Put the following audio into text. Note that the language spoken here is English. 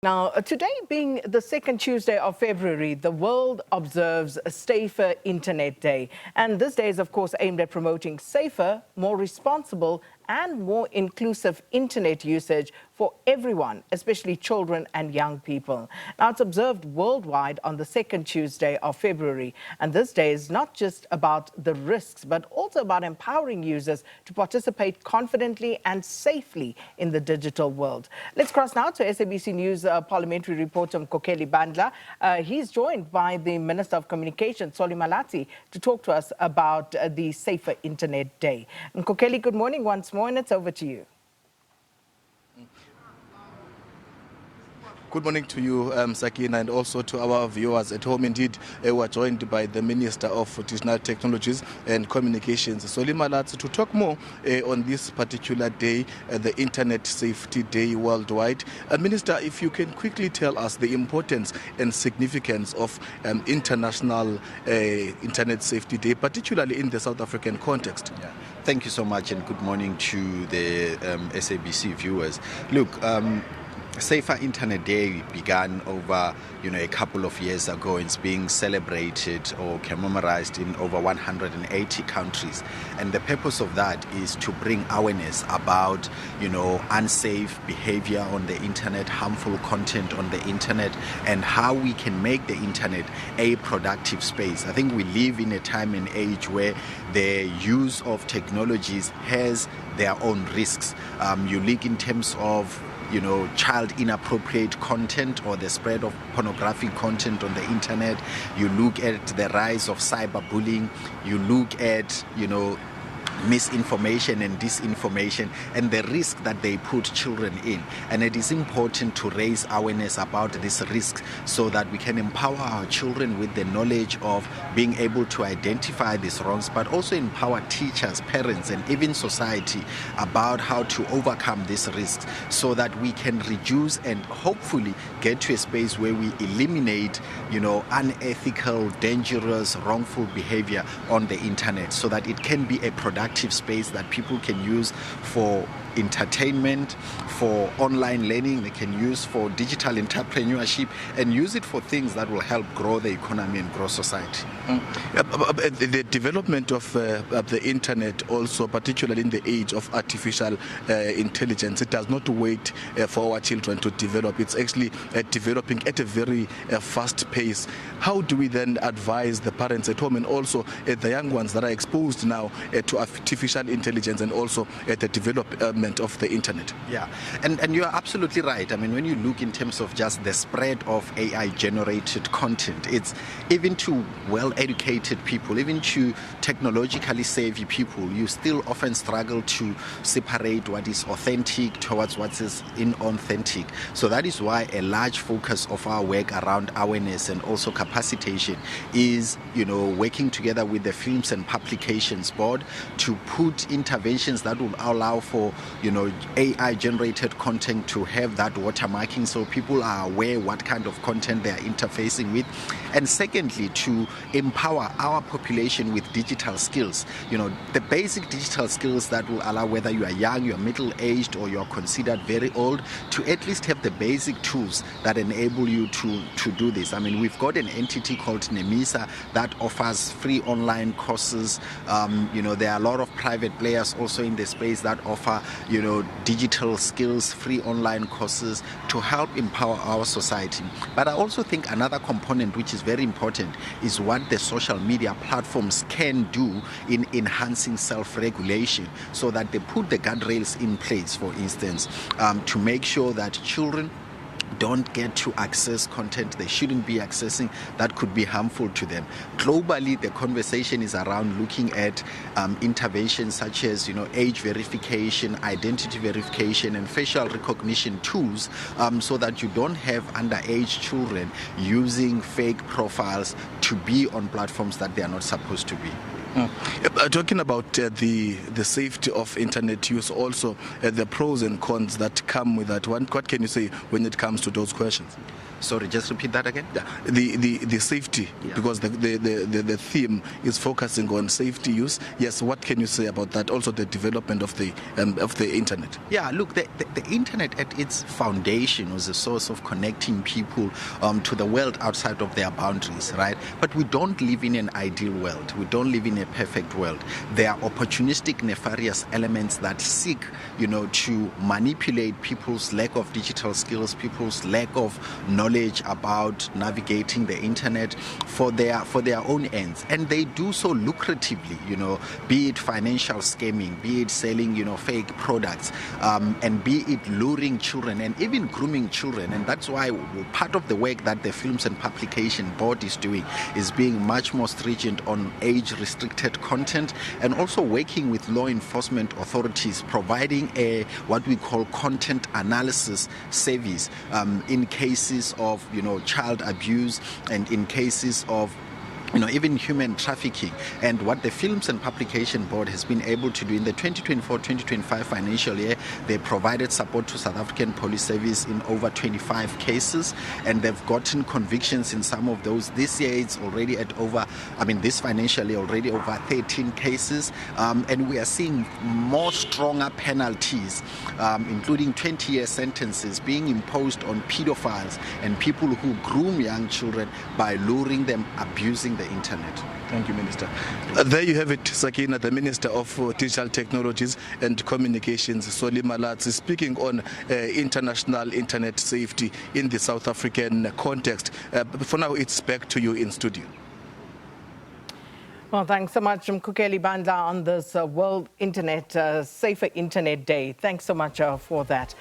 Now, today being the second Tuesday of February, the world observes a Safer Internet Day. And this day is, of course, aimed at promoting safer, more responsible and more inclusive internet usage for everyone, especially children and young people. Now, it's observed worldwide on the second Tuesday of February. And this day is not just about the risks, but also about empowering users to participate confidently and safely in the digital world. Let's cross now to SABC News Parliamentary reporter Mkhokheli Bandla. He's joined by the Minister of Communication, Solly Malatsi, to talk to us about the Safer Internet Day. Mkhokheli, good morning once more, and it's over to you. Good morning to you, Sakina, and also to our viewers at home. Indeed, we are joined by the Minister of Digital Technologies and Communications, Solly Malatsi, to talk more on this particular day, the Internet Safety Day worldwide. Minister, if you can quickly tell us the importance and significance of International Internet Safety Day, particularly in the South African context. Yeah. Thank you so much, and good morning to the SABC viewers. Look, Safer Internet Day began over, a couple of years ago. It's being celebrated or commemorized in over 180 countries. And the purpose of that is to bring awareness about, unsafe behavior on the internet, harmful content on the internet, and how we can make the internet a productive space. I think we live in a time and age where the use of technologies has their own risks. You look in terms of child inappropriate content or the spread of pornographic content on the internet. You look at the rise of cyberbullying. You look at, misinformation and disinformation and the risk that they put children in. And it is important to raise awareness about this risk so that we can empower our children with the knowledge of being able to identify these wrongs, but also empower teachers, parents, and even society about how to overcome these risks so that we can reduce and hopefully get to a space where we eliminate, unethical, dangerous, wrongful behavior on the internet so that it can be a productive space that people can use for entertainment, for online learning, they can use for digital entrepreneurship, and use it for things that will help grow the economy and grow society. The development of the internet also, particularly in the age of artificial intelligence, it does not wait for our children to develop. It's actually developing at a very fast pace. How do we then advise the parents at home and also the young ones that are exposed now to artificial intelligence and also the development of the internet? Yeah, and you are absolutely right. I mean, when you look in terms of just the spread of AI-generated content, it's even to well-educated people, even to technologically savvy people, you still often struggle to separate what is authentic towards what is inauthentic. So that is why a large focus of our work around awareness and also capacitation is, working together with the Films and Publications Board to put interventions that will allow for AI-generated content to have that watermarking so people are aware what kind of content they are interfacing with. And secondly, to empower our population with digital skills, the basic digital skills that will allow, whether you are young, you are middle-aged, or you are considered very old, to at least have the basic tools that enable you to do this. I mean, we've got an entity called NEMISA that offers free online courses. There are a lot of private players also in the space that offer, digital skills, free online courses to help empower our society. But I also think another component which is very important is what the social media platforms can do in enhancing self-regulation so that they put the guardrails in place, for instance, to make sure that children don't get to access content they shouldn't be accessing that could be harmful to them. Globally, the conversation is around looking at interventions such as, age verification, identity verification, and facial recognition tools so that you don't have underage children using fake profiles to be on platforms that they are not supposed to be. Talking about the safety of internet use, also the pros and cons that come with that. What can you say when it comes to those questions? Sorry, just repeat that again. The safety, because the theme is focusing on safety use. Yes, what can you say about that? Also, the development of the internet. Yeah, look, the internet at its foundation was a source of connecting people to the world outside of their boundaries, right? But we don't live in an ideal world. We don't live in a perfect world. There are opportunistic, nefarious elements that seek, to manipulate people's lack of digital skills, people's lack of knowledge about navigating the internet for their own ends, and they do so lucratively, be it financial scamming, be it selling fake products, and be it luring children and even grooming children. And that's why part of the work that the Films and Publication Board is doing is being much more stringent on age restricted content, and also working with law enforcement authorities, providing what we call content analysis service in cases of child abuse, and in cases of even human trafficking. And what the Films and Publication Board has been able to do in the 2024-2025 financial year, they provided support to South African Police Service in over 25 cases, and they've gotten convictions in some of those. This year it's already this financial year already over 13 cases, and we are seeing more stronger penalties, including 20-year sentences being imposed on pedophiles and people who groom young children by luring them, abusing the internet. Thank you, Minister. There you have it, Sakina, the Minister of Digital Technologies and Communications, Solly Malatsi, speaking on international internet safety in the South African context. For now, it's back to you in studio. Well, thanks so much, Mkhokheli Bandla, on this World Safer Internet Day. Thanks so much for that.